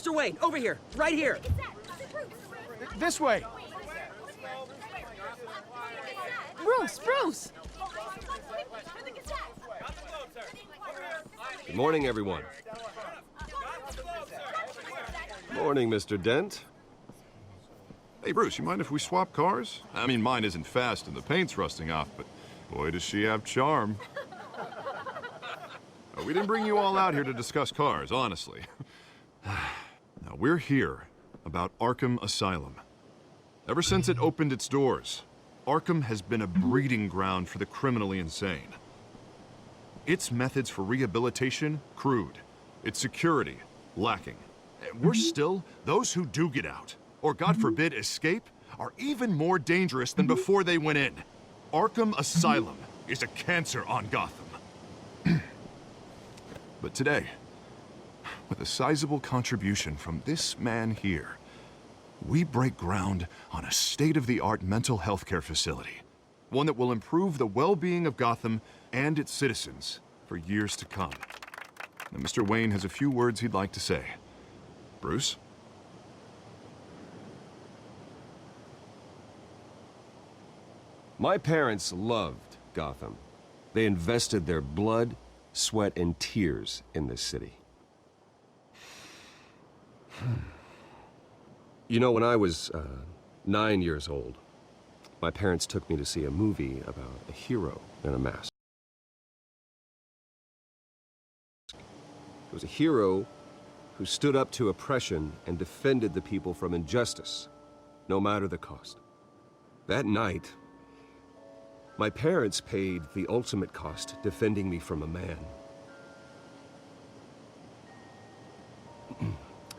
Mr. Wayne, over here, right here. This way. Bruce! Good morning, everyone. Morning, Mr. Dent. Hey, Bruce, you mind if we swap cars? I mean, mine isn't fast and the paint's rusting off, but boy, does she have charm. We didn't bring you all out here to discuss cars, honestly. Now, we're here about Arkham Asylum. Ever since it opened its doors, Arkham has been a breeding ground for the criminally insane. Its methods for rehabilitation, crude. Its security, lacking. Worse still, those who do get out, or God forbid escape, are even more dangerous than before they went in. Arkham Asylum is a cancer on Gotham. But today, with a sizable contribution from this man here, we break ground on a state-of-the-art mental health care facility. One that will improve the well-being of Gotham and its citizens for years to come. Now, Mr. Wayne has a few words he'd like to say. Bruce? My parents loved Gotham. They invested their blood, sweat, and tears in this city. You know, when I was 9 years old, my parents took me to see a movie about a hero in a mask. It was a hero who stood up to oppression and defended the people from injustice, no matter the cost. That night, my parents paid the ultimate cost defending me from a man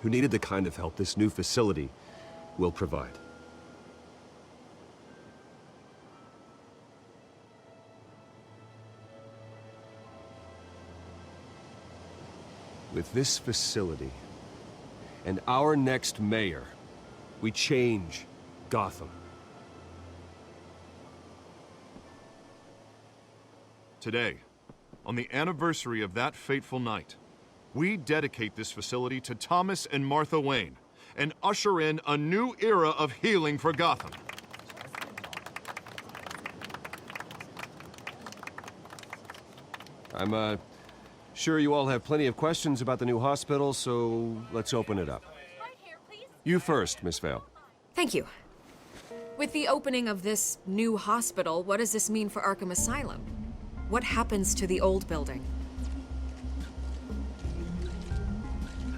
who needed the kind of help this new facility will provide. With this facility and our next mayor, we change Gotham. Today, on the anniversary of that fateful night, we dedicate this facility to Thomas and Martha Wayne and usher in a new era of healing for Gotham. I'm sure you all have plenty of questions about the new hospital, so let's open it up. You first, Miss Vale. Thank you. With the opening of this new hospital, what does this mean for Arkham Asylum? What happens to the old building?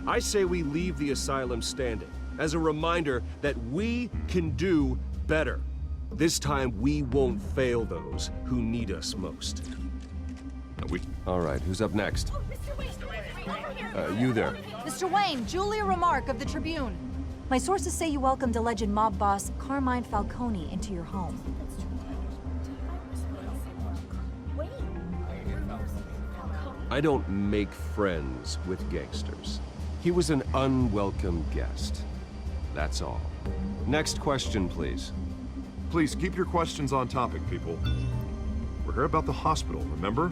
I say we leave the asylum standing as a reminder that we can do better. This time, we won't fail those who need us most. All right, who's up next? You there. Mr. Wayne, Julia Remark of the Tribune. My sources say you welcomed alleged mob boss Carmine Falcone into your home. I don't make friends with gangsters. He was an unwelcome guest. That's all. Next question, please. Please keep your questions on topic, people. We're here about the hospital, remember?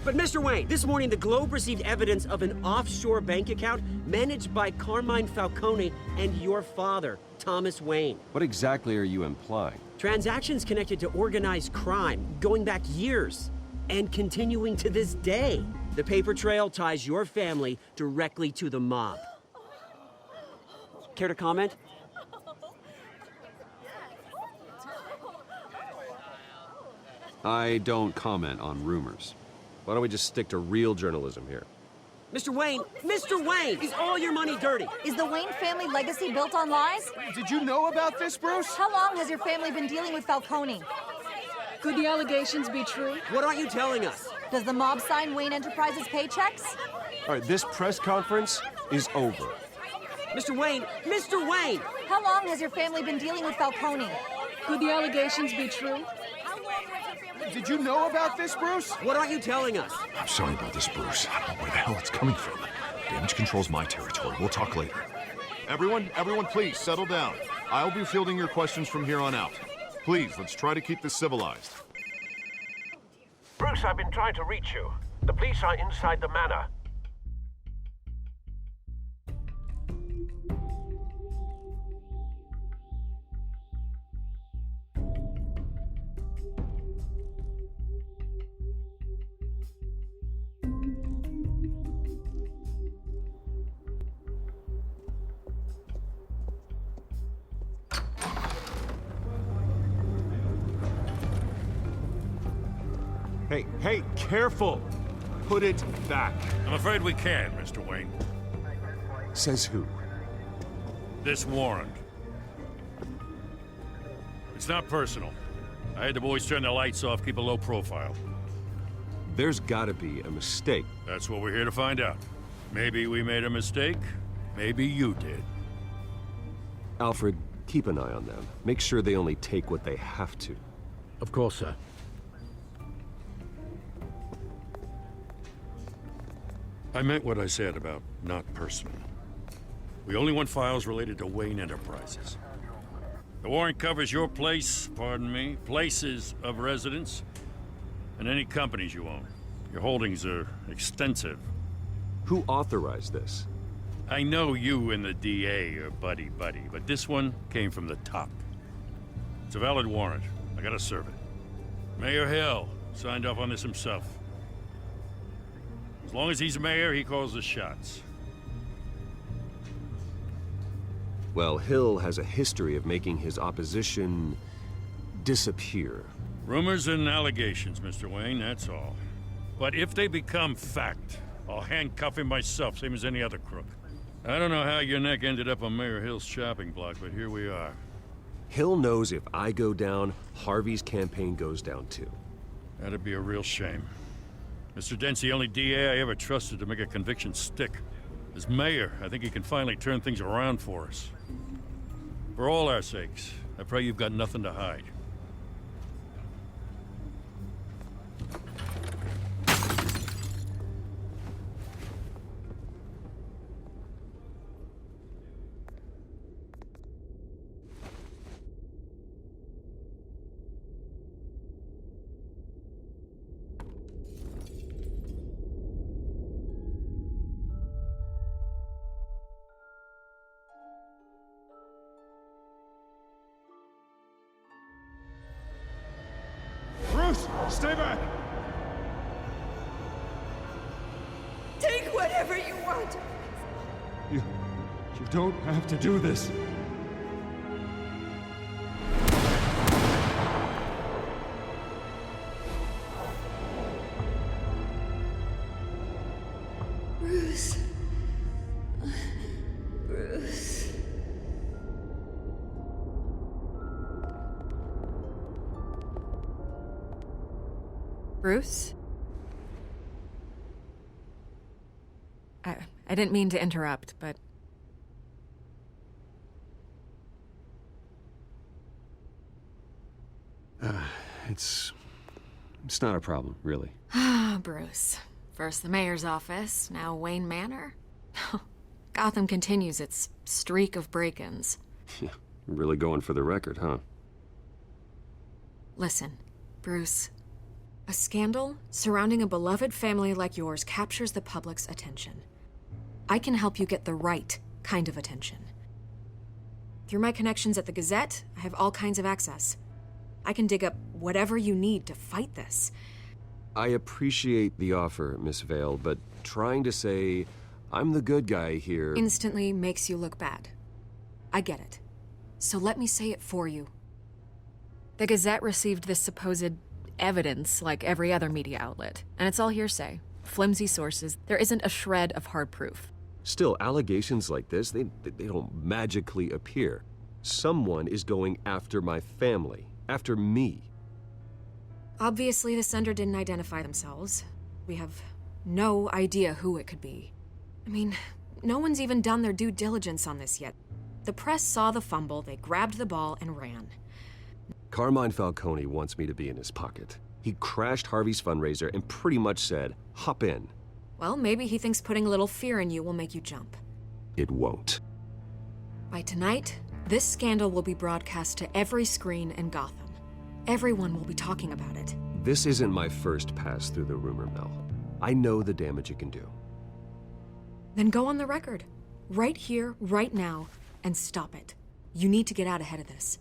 But Mr. Wayne, this morning the Globe received evidence of an offshore bank account managed by Carmine Falcone and your father, Thomas Wayne. What exactly are you implying? Transactions connected to organized crime, going back years, and continuing to this day. The paper trail ties your family directly to the mob. Care to comment? I don't comment on rumors. Why don't we just stick to real journalism here? Mr. Wayne! Mr. Wayne! Is all your money dirty? Is the Wayne family legacy built on lies? Did you know about this, Bruce? How long has your family been dealing with Falcone? Could the allegations be true? What aren't you telling us? Does the mob sign Wayne Enterprises paychecks? All right, this press conference is over. Mr. Wayne! Mr. Wayne! How long has your family been dealing with Falcone? Could the allegations be true? Did you know about this, Bruce? What aren't you telling us? I'm sorry about this, Bruce. I don't know where the hell it's coming from. Damage control's my territory. We'll talk later. Everyone, please, settle down. I'll be fielding your questions from here on out. Please, let's try to keep this civilized. Bruce, I've been trying to reach you. The police are inside the manor. Hey, careful! Put it back. I'm afraid we can't, Mr. Wayne. Says who? This warrant. It's not personal. I had the boys turn the lights off, keep a low profile. There's gotta be a mistake. That's what we're here to find out. Maybe we made a mistake. Maybe you did. Alfred, keep an eye on them. Make sure they only take what they have to. Of course, sir. I meant what I said about not personal. We only want files related to Wayne Enterprises. The warrant covers your place, pardon me, places of residence, and any companies you own. Your holdings are extensive. Who authorized this? I know you and the DA are buddy-buddy, but this one came from the top. It's a valid warrant. I gotta serve it. Mayor Hill signed off on this himself. As long as he's mayor, he calls the shots. Well, Hill has a history of making his opposition disappear. Rumors and allegations, Mr. Wayne, that's all. But if they become fact, I'll handcuff him myself, same as any other crook. I don't know how your neck ended up on Mayor Hill's chopping block, but here we are. Hill knows if I go down, Harvey's campaign goes down too. That'd be a real shame. Mr. Dent's the only DA I ever trusted to make a conviction stick. As mayor, I think he can finally turn things around for us. For all our sakes, I pray you've got nothing to hide. Bruce, stay back! Take whatever you want. You don't have to do this. Bruce. Bruce. Bruce? I didn't mean to interrupt, but... It's not a problem, really. Ah, Bruce. First the mayor's office, now Wayne Manor. Gotham continues its streak of break-ins. Yeah, really going for the record, huh? Listen, Bruce. A scandal surrounding a beloved family like yours captures the public's attention. I can help you get the right kind of attention. Through my connections at the Gazette, I have all kinds of access. I can dig up whatever you need to fight this. I appreciate the offer, Miss Vale, but trying to say I'm the good guy here... Instantly makes you look bad. I get it. So let me say it for you. The Gazette received this supposed evidence like every other media outlet, and it's all hearsay. Flimsy sources. There isn't a shred of hard proof. Still, allegations like this, they don't magically appear. Someone is going after my family, after me. Obviously, the sender didn't identify themselves. We have no idea who it could be. I mean, no one's even done their due diligence on this yet. The press saw the fumble, they grabbed the ball and ran. Carmine Falcone wants me to be in his pocket. He crashed Harvey's fundraiser and pretty much said, hop in. Well, maybe he thinks putting a little fear in you will make you jump. It won't. By tonight, this scandal will be broadcast to every screen in Gotham. Everyone will be talking about it. This isn't my first pass through the rumor mill. I know the damage it can do. Then go on the record. Right here, right now, and stop it. You need to get out ahead of this.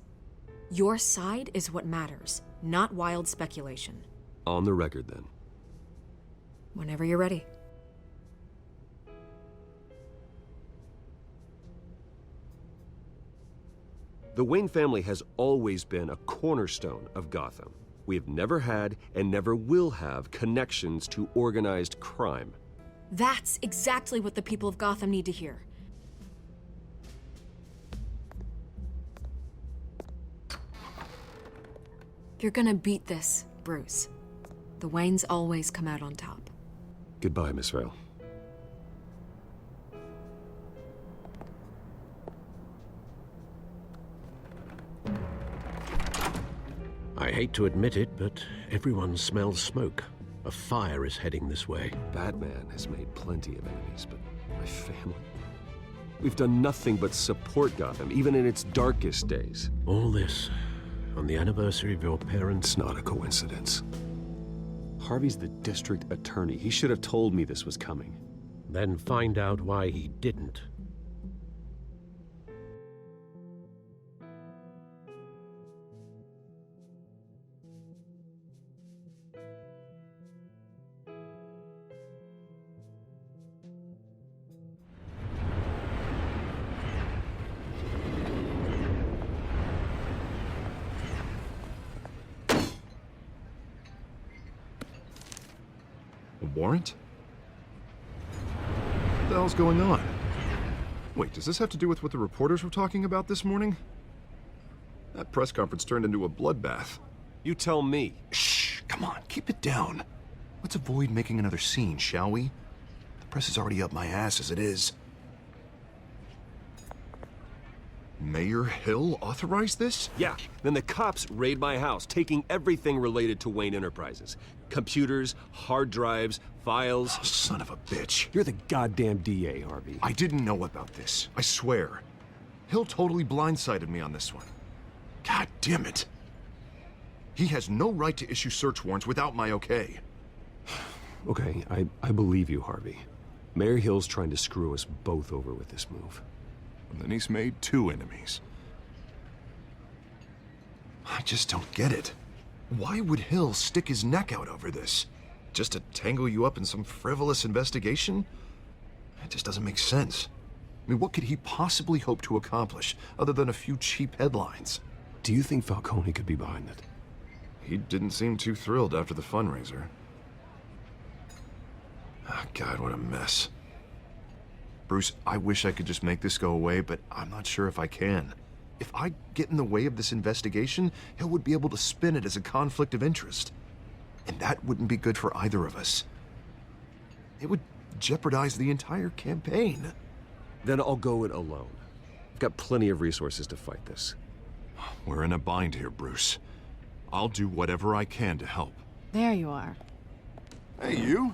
Your side is what matters, not wild speculation. On the record, then. Whenever you're ready. The Wayne family has always been a cornerstone of Gotham. We have never had and never will have connections to organized crime. That's exactly what the people of Gotham need to hear. You're gonna beat this, Bruce. The Waynes always come out on top. Goodbye, Miss Vale. I hate to admit it, but everyone smells smoke. A fire is heading this way. Batman has made plenty of enemies, but my family? We've done nothing but support Gotham, even in its darkest days. All this on the anniversary of your parents'... It's not a coincidence. Harvey's the district attorney. He should have told me this was coming. Then find out why he didn't. A warrant? What the hell's going on? Wait, does this have to do with what the reporters were talking about this morning? That press conference turned into a bloodbath. You tell me. Shh, come on, keep it down. Let's avoid making another scene, shall we? The press is already up my ass as it is. Mayor Hill authorized this? Yeah, then the cops raid my house, taking everything related to Wayne Enterprises. Computers, hard drives, files. Oh, son of a bitch. You're the goddamn DA, Harvey. I didn't know about this, I swear. Hill totally blindsided me on this one. God damn it. He has no right to issue search warrants without my okay. Okay, I believe you, Harvey. Mayor Hill's trying to screw us both over with this move. And then he's made 2 enemies. I just don't get it. Why would Hill stick his neck out over this? Just to tangle you up in some frivolous investigation? It just doesn't make sense. I mean, what could he possibly hope to accomplish other than a few cheap headlines? Do you think Falcone could be behind it? He didn't seem too thrilled after the fundraiser. Oh, God, what a mess. Bruce, I wish I could just make this go away, but I'm not sure if I can. If I get in the way of this investigation, Hill would be able to spin it as a conflict of interest. And that wouldn't be good for either of us. It would jeopardize the entire campaign. Then I'll go it alone. I've got plenty of resources to fight this. We're in a bind here, Bruce. I'll do whatever I can to help. There you are. Hey, you?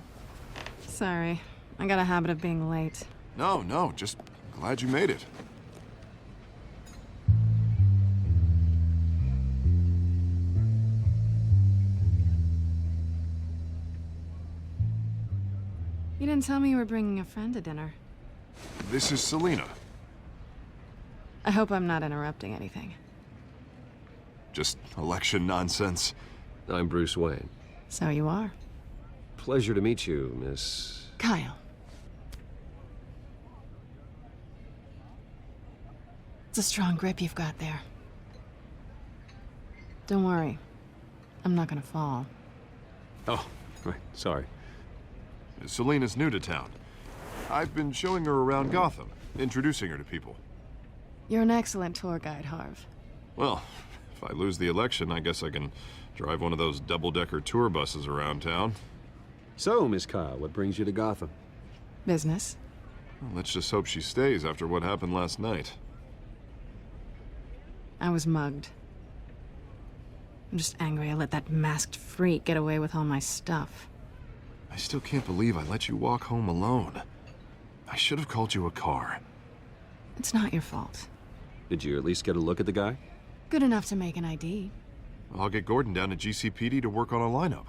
Sorry, I got a habit of being late. No, just glad you made it. You didn't tell me you were bringing a friend to dinner. This is Selina. I hope I'm not interrupting anything. Just election nonsense. I'm Bruce Wayne. So you are. Pleasure to meet you, Miss... Kyle. It's a strong grip you've got there. Don't worry. I'm not gonna fall. Oh, right, sorry. Selina's new to town. I've been showing her around Gotham, introducing her to people. You're an excellent tour guide, Harv. Well, if I lose the election, I guess I can drive one of those double-decker tour buses around town. So, Miss Kyle, what brings you to Gotham? Business. Well, let's just hope she stays after what happened last night. I was mugged. I'm just angry I let that masked freak get away with all my stuff. I still can't believe I let you walk home alone. I should have called you a car. It's not your fault. Did you at least get a look at the guy? Good enough to make an ID. I'll get Gordon down to GCPD to work on a lineup.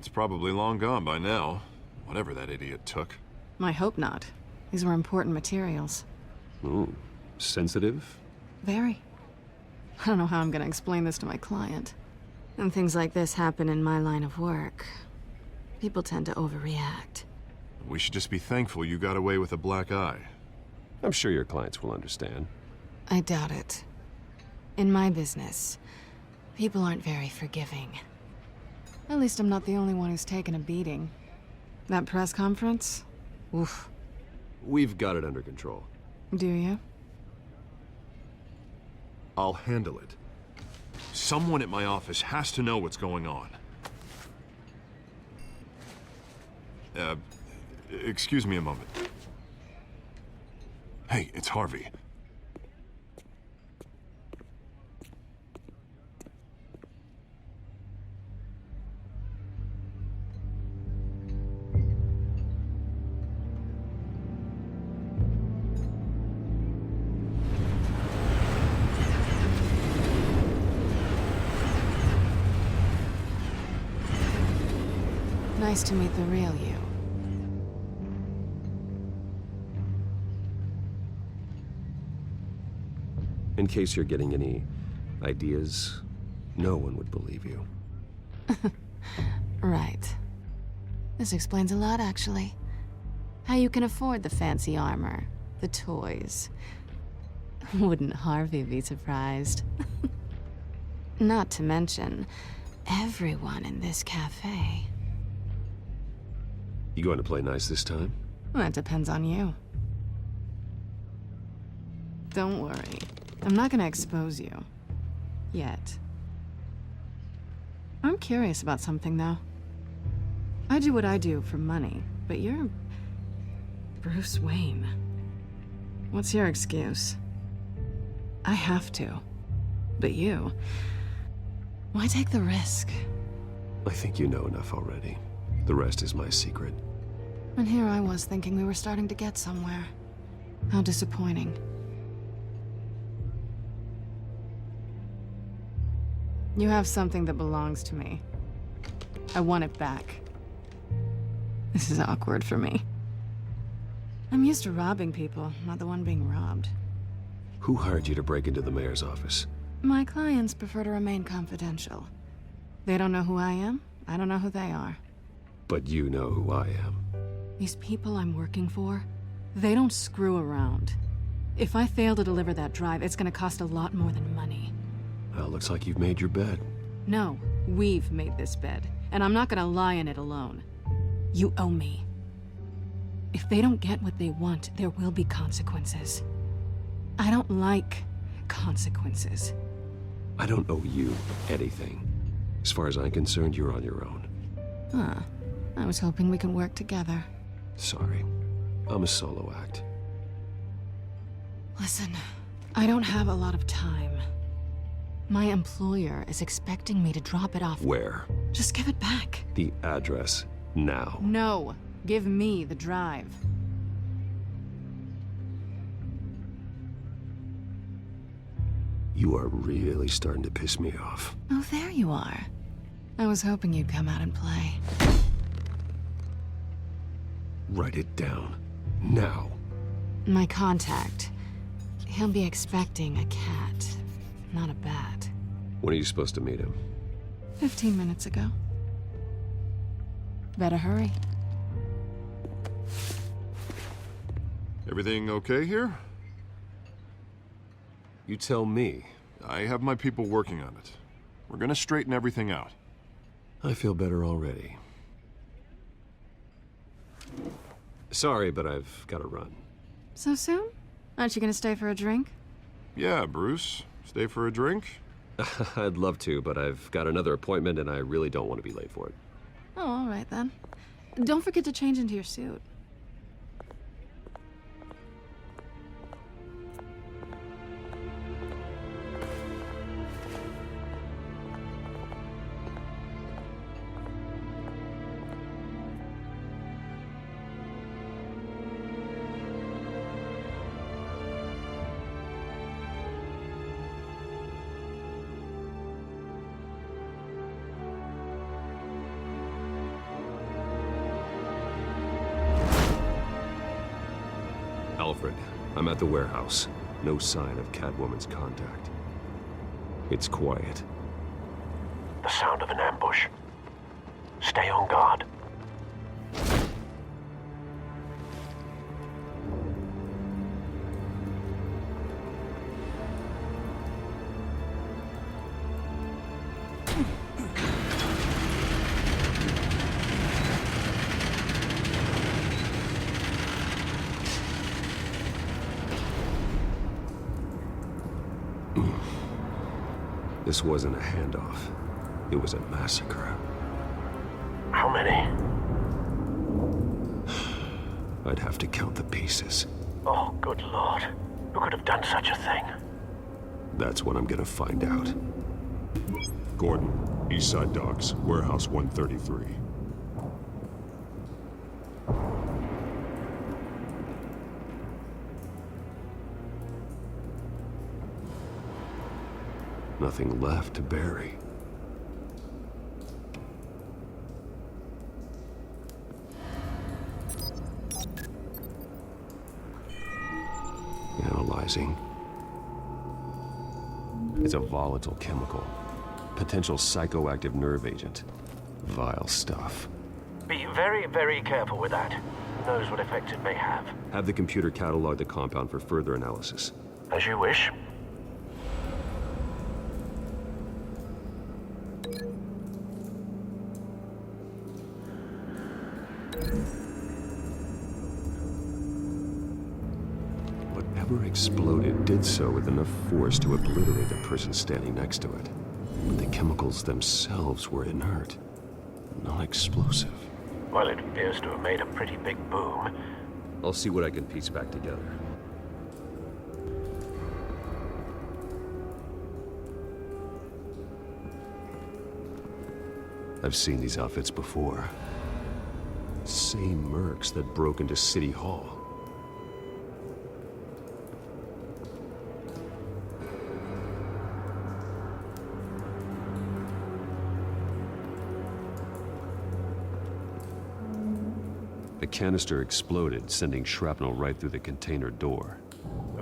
It's probably long gone by now. Whatever that idiot took. I hope not. These were important materials. Ooh, sensitive? Very. I don't know how I'm gonna explain this to my client. And things like this happen in my line of work. People tend to overreact. We should just be thankful you got away with a black eye. I'm sure your clients will understand. I doubt it. In my business, people aren't very forgiving. At least I'm not the only one who's taken a beating. That press conference? Oof. We've got it under control. Do you? I'll handle it. Someone at my office has to know what's going on. Excuse me a moment. Hey, it's Harvey. Nice to meet the real you. In case you're getting any ideas, no one would believe you. Right. This explains a lot, actually. How you can afford the fancy armor, the toys. Wouldn't Harvey be surprised? Not to mention, everyone in this cafe. You going to play nice this time? Well, that depends on you. Don't worry. I'm not gonna expose you. Yet. I'm curious about something, though. I do what I do for money, but you're... Bruce Wayne. What's your excuse? I have to. But you... Why take the risk? I think you know enough already. The rest is my secret. And here I was thinking we were starting to get somewhere. How disappointing. You have something that belongs to me. I want it back. This is awkward for me. I'm used to robbing people, not the one being robbed. Who hired you to break into the mayor's office? My clients prefer to remain confidential. They don't know who I am, I don't know who they are. But you know who I am. These people I'm working for, they don't screw around. If I fail to deliver that drive, it's gonna cost a lot more than money. Well, looks like you've made your bed. No, we've made this bed, and I'm not gonna lie in it alone. You owe me. If they don't get what they want, there will be consequences. I don't like consequences. I don't owe you anything. As far as I'm concerned, you're on your own. Huh. I was hoping we could work together. Sorry. I'm a solo act. Listen, I don't have a lot of time. My employer is expecting me to drop it off. Where? Just give it back. The address. Now. No. Give me the drive. You are really starting to piss me off. Oh, there you are. I was hoping you'd come out and play. Write it down. Now. My contact. He'll be expecting a cat, not a bat. When are you supposed to meet him? 15 minutes ago. Better hurry. Everything okay here? You tell me. I have my people working on it. We're gonna straighten everything out. I feel better already. Sorry, but I've got to run. So soon? Aren't you gonna stay for a drink? Yeah, Bruce. Stay for a drink? I'd love to, but I've got another appointment and I really don't want to be late for it. Oh, all right then. Don't forget to change into your suit. Alfred. I'm at the warehouse. No sign of Catwoman's contact. It's quiet. The sound of an ambush. Stay on guard. This wasn't a handoff. It was a massacre. How many? I'd have to count the pieces. Oh, good lord. Who could have done such a thing? That's what I'm gonna find out. Gordon, Eastside Docks, Warehouse 133. Nothing left to bury. Analyzing. It's a volatile chemical. Potential psychoactive nerve agent. Vile stuff. Be very, very careful with that. Who knows what effects it may have. Have the computer catalog the compound for further analysis. As you wish. Whatever exploded did so with enough force to obliterate the person standing next to it. But the chemicals themselves were inert, non-explosive. Well, it appears to have made a pretty big boom. I'll see what I can piece back together. I've seen these outfits before. Same mercs that broke into City Hall. The canister exploded, sending shrapnel right through the container door.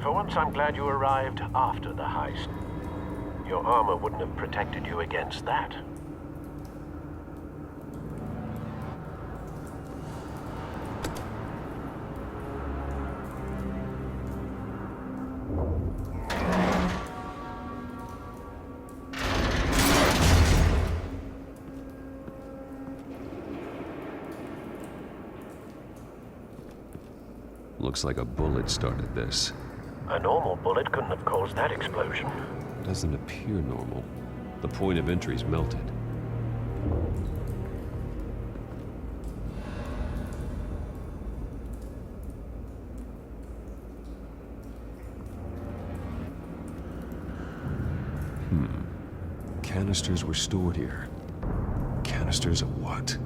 For once, I'm glad you arrived after the heist. Your armor wouldn't have protected you against that. Looks like a bullet started this. A normal bullet couldn't have caused that explosion. Doesn't appear normal. The point of entry's melted. Canisters were stored here. Canisters of what?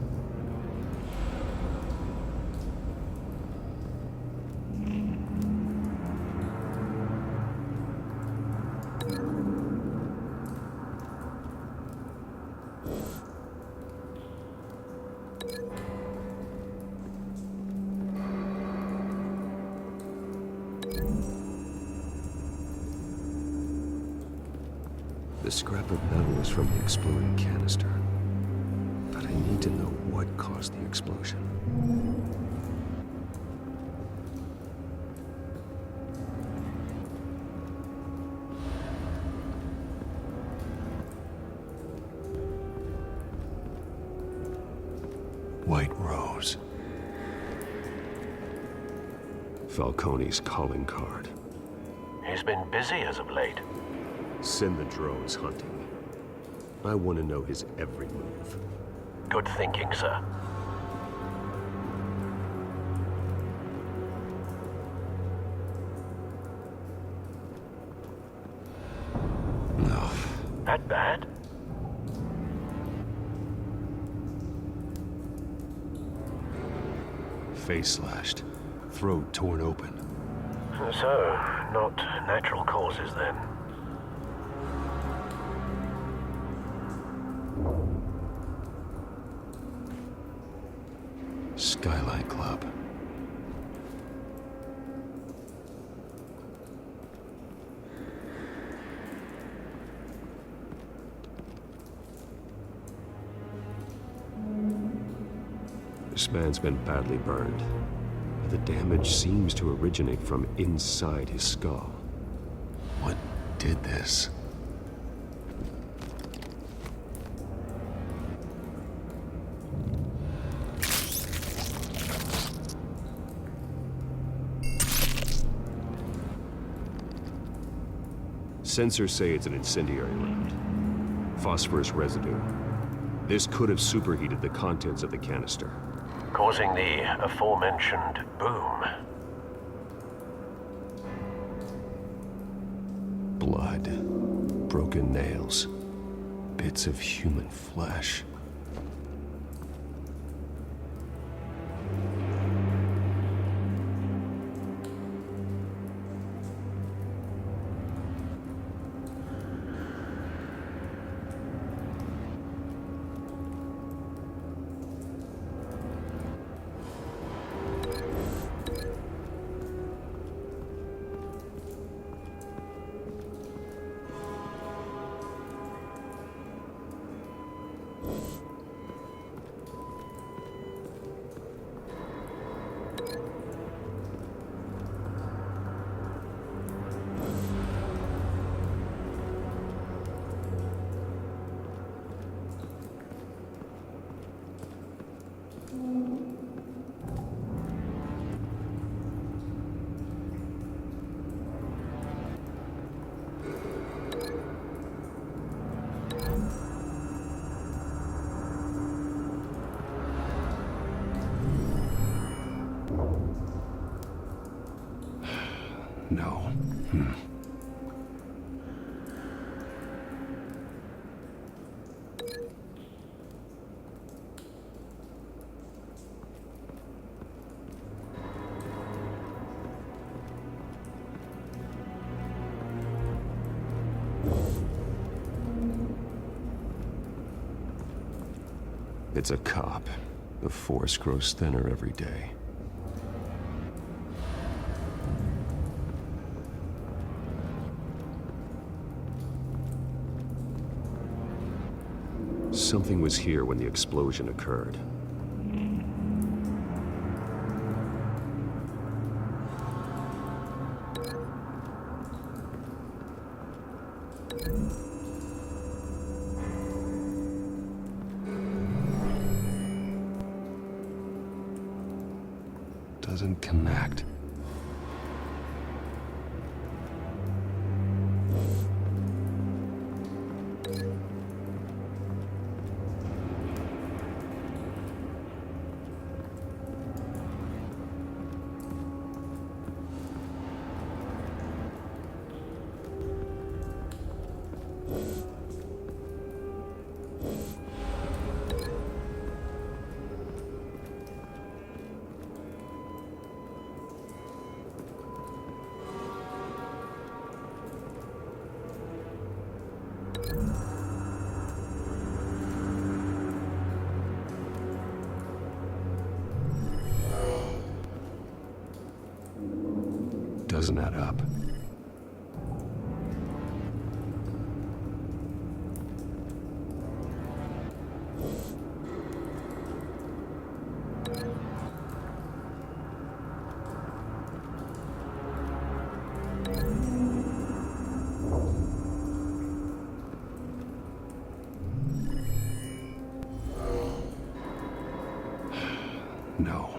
The scrap of metal is from the exploding canister. But I need to know what caused the explosion. White Rose. Falcone's calling card. He's been busy as of late. Send the drones hunting. I want to know his every move. Good thinking, sir. No. That bad? Face slashed. Throat torn open. So, not natural causes then. Skyline Club. This man's been badly burned. But the damage seems to originate from inside his skull. What did this? Sensors say it's an incendiary round. Phosphorus residue. This could have superheated the contents of the canister, Causing the aforementioned boom. blood, broken nails, bits of human flesh. No. It's a cop. The force grows thinner every day. Something was here when the explosion occurred. Doesn't connect. Doesn't add up. No.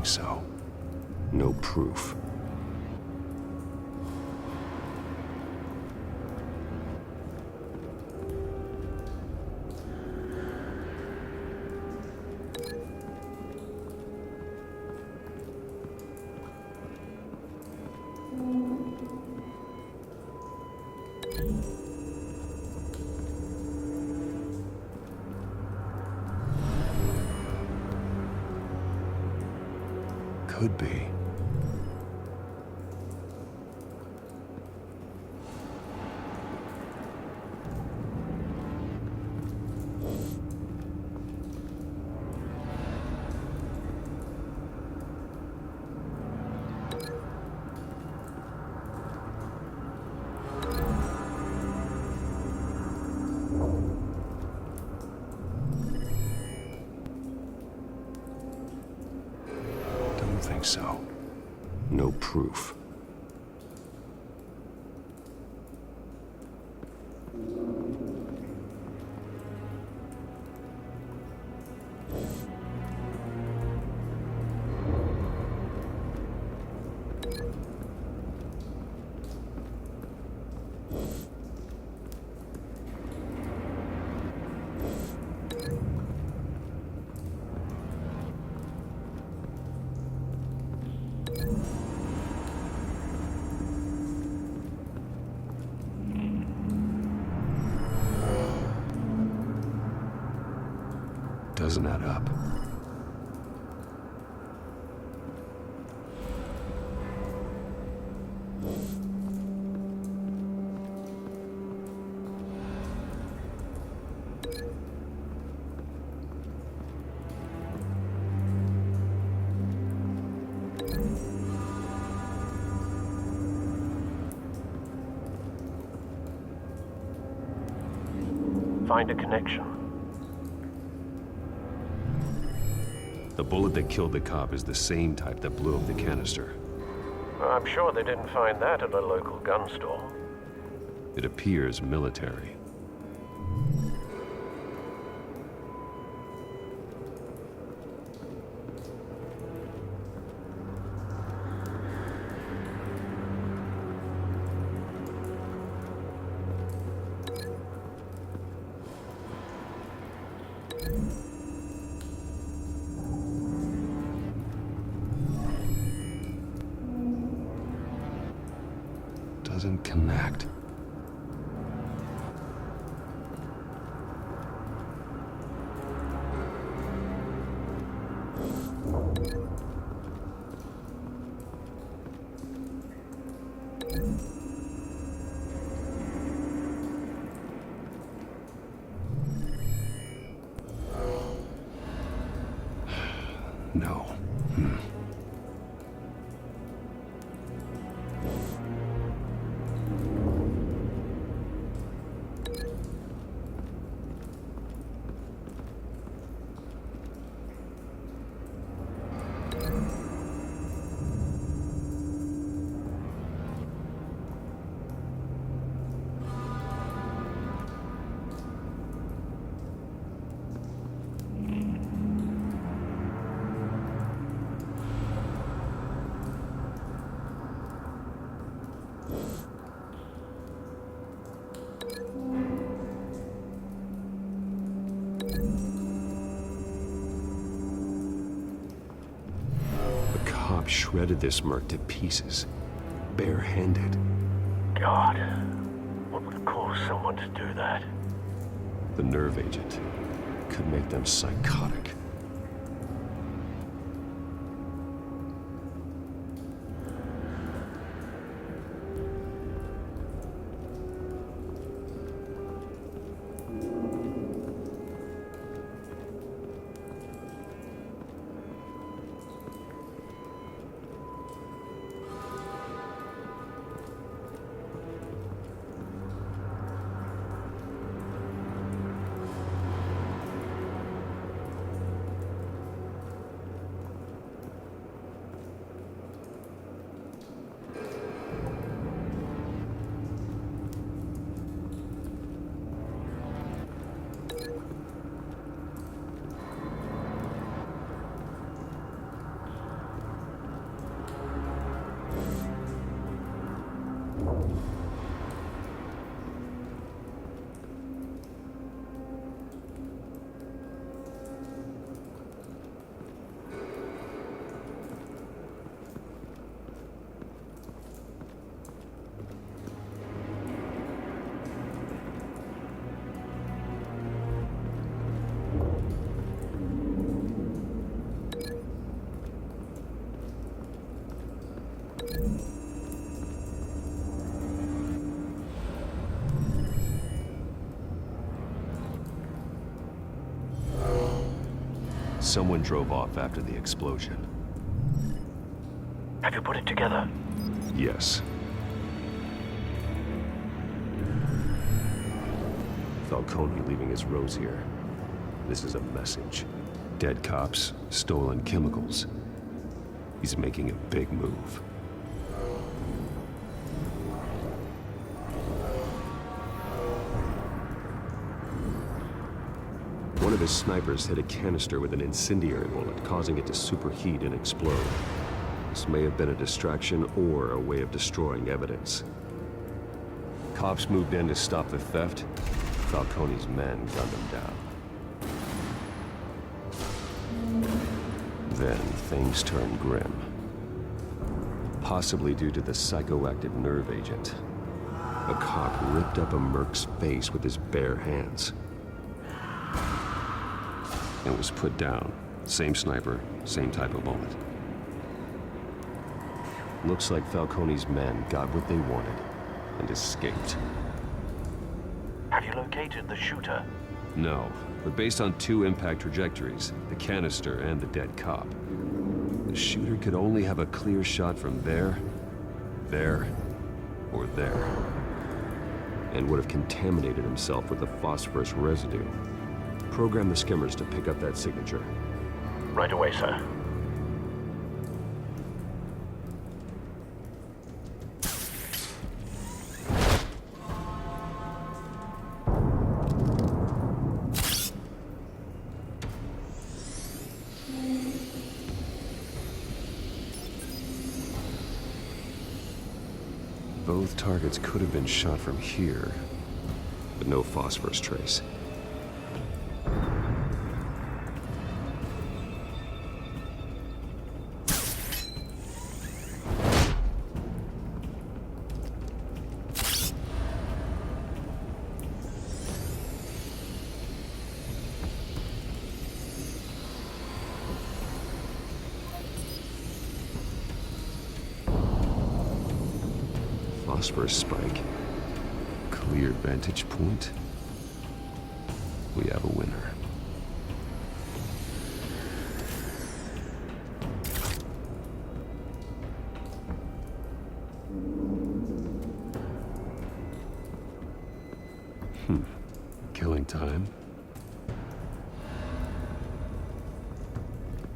think so. No proof. Could be. Don't think so. No proof. Doesn't add up. Find a connection. The bullet that killed the cop is the same type that blew up the canister. I'm sure they didn't find that at a local gun store. It appears military. Doesn't connect. No. Shredded this merc to pieces, barehanded. God, what would cause someone to do that? The nerve agent could make them psychotic. someone drove off after the explosion. Have you put it together? Yes. Falcone leaving his rose here. This is a message. Dead cops, stolen chemicals. He's making a big move. One of his snipers hit a canister with an incendiary bullet, causing it to superheat and explode. This may have been a distraction or a way of destroying evidence. Cops moved in to stop the theft. Falcone's men gunned him down. Then things turned grim. Possibly due to the psychoactive nerve agent. A cop ripped up a merc's face with his bare hands. And was put down. Same sniper, same type of bullet. Looks like Falcone's men got what they wanted and escaped. Have you located the shooter? No, but based on 2 impact trajectories, the canister and the dead cop, the shooter could only have a clear shot from there, or there, and would have contaminated himself with the phosphorus residue. Program the skimmers to pick up that signature. Right away, sir. Both targets could have been shot from here, but no phosphorus trace. Phosphorus spike. Clear vantage point. We have a winner. Killing time.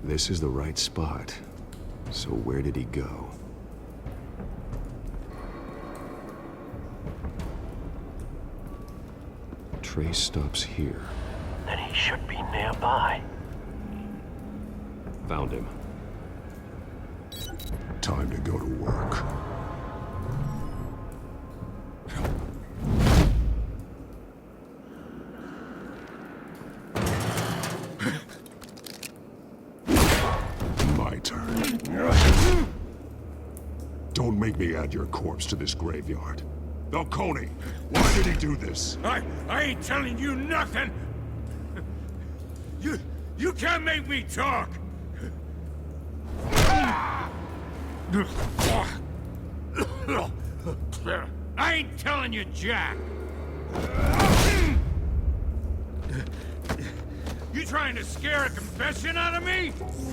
This is the right spot. So where did he go? Trace stops here. Then he should be nearby. Found him. Time to go to work. My turn. Don't make me add your corpse to this graveyard. Falcone, why did he do this? I ain't telling you nothing! You can't make me talk! I ain't telling you jack! You trying to scare a confession out of me?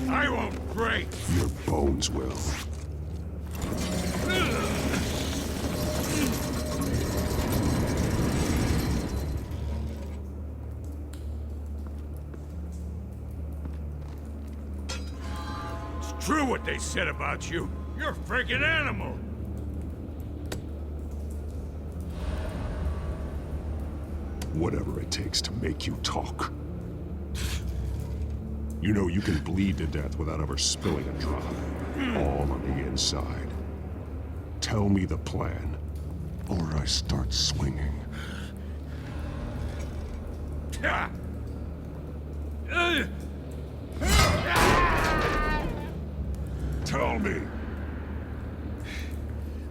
I won't break! Your bones will. True what they said about you. You're a freaking animal. Whatever it takes to make you talk. You know you can bleed to death without ever spilling a drop. All on the inside. Tell me the plan, or I start swinging. Tell me.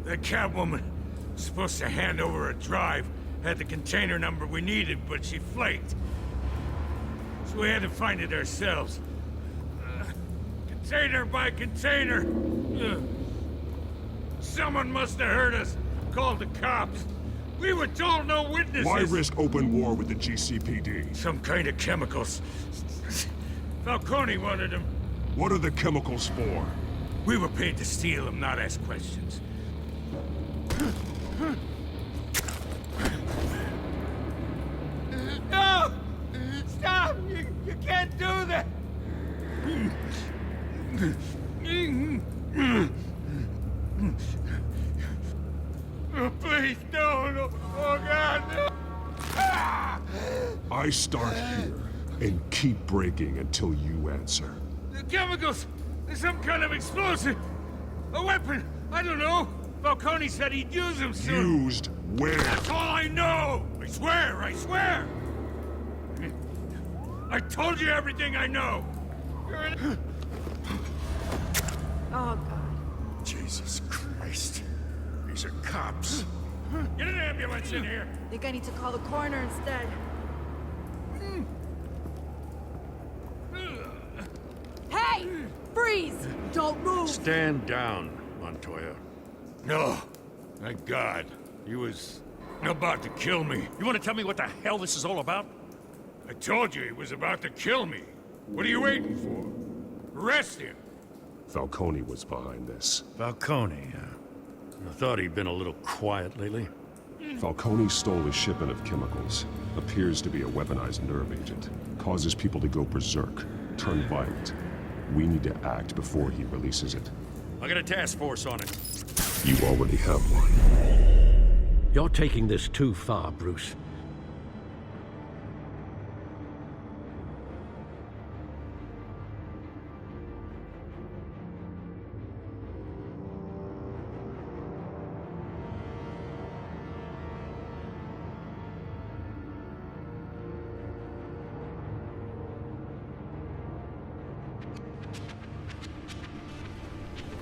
The Catwoman was supposed to hand over a drive, had the container number we needed, but she flaked. So we had to find it ourselves. Container by container. Someone must have heard us, called the cops. We were told no witnesses. Why risk open war with the GCPD? Some kind of chemicals. Falcone wanted them. What are the chemicals for? We were paid to steal them, not ask questions. No! Stop! You can't do that! Oh, please, no! Oh, God, no! I start here and keep breaking until you answer. The chemicals! There's some kind of explosive! A weapon! I don't know! Falcone said he'd use them soon! Used where? That's all I know! I swear! I swear! I told you everything I know! Oh, God. Jesus Christ. These are cops. Get an ambulance in here! Think I need to call the coroner instead. Hey! Freeze! Don't move! Stand down, Montoya. No. Thank God. He was about to kill me. You want to tell me what the hell this is all about? I told you he was about to kill me. What are you waiting for? Arrest him! Falcone was behind this. Falcone, I thought he'd been a little quiet lately. Falcone stole a shipment of chemicals. Appears to be a weaponized nerve agent. Causes people to go berserk, turn violent. We need to act before he releases it. I got a task force on it. You already have one. You're taking this too far, Bruce.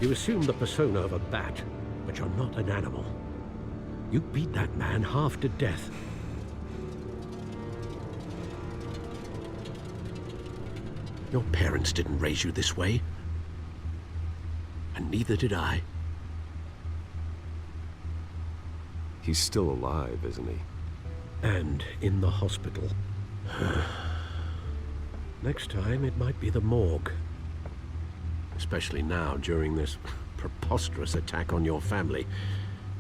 You assume the persona of a bat, but you're not an animal. You beat that man half to death. Your parents didn't raise you this way. And neither did I. He's still alive, isn't he? And in the hospital. Next time, it might be the morgue. Especially now, during this preposterous attack on your family.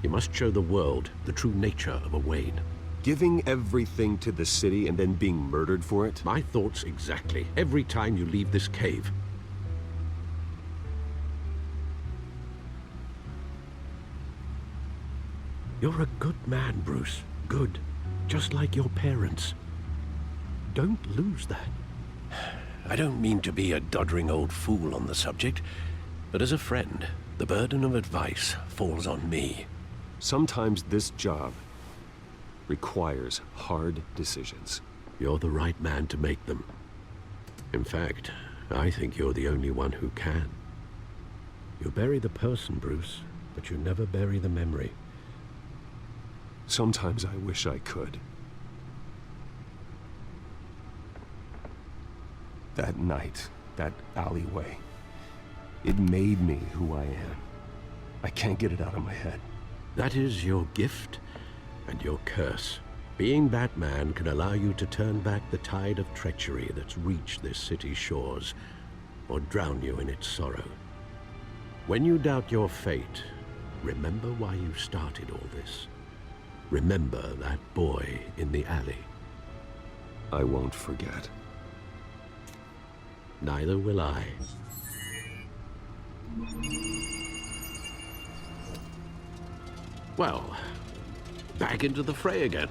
You must show the world the true nature of a Wayne. Giving everything to the city and then being murdered for it? My thoughts exactly. Every time you leave this cave. You're a good man, Bruce. Good. Just like your parents. Don't lose that. I don't mean to be a doddering old fool on the subject, but as a friend, the burden of advice falls on me. Sometimes this job requires hard decisions. You're the right man to make them. In fact, I think you're the only one who can. You bury the person, Bruce, but you never bury the memory. Sometimes I wish I could. That night, that alleyway, it made me who I am. I can't get it out of my head. That is your gift and your curse. Being Batman can allow you to turn back the tide of treachery that's reached this city's shores, or drown you in its sorrow. When you doubt your fate, remember why you started all this. Remember that boy in the alley. I won't forget. Neither will I. Well, back into the fray again.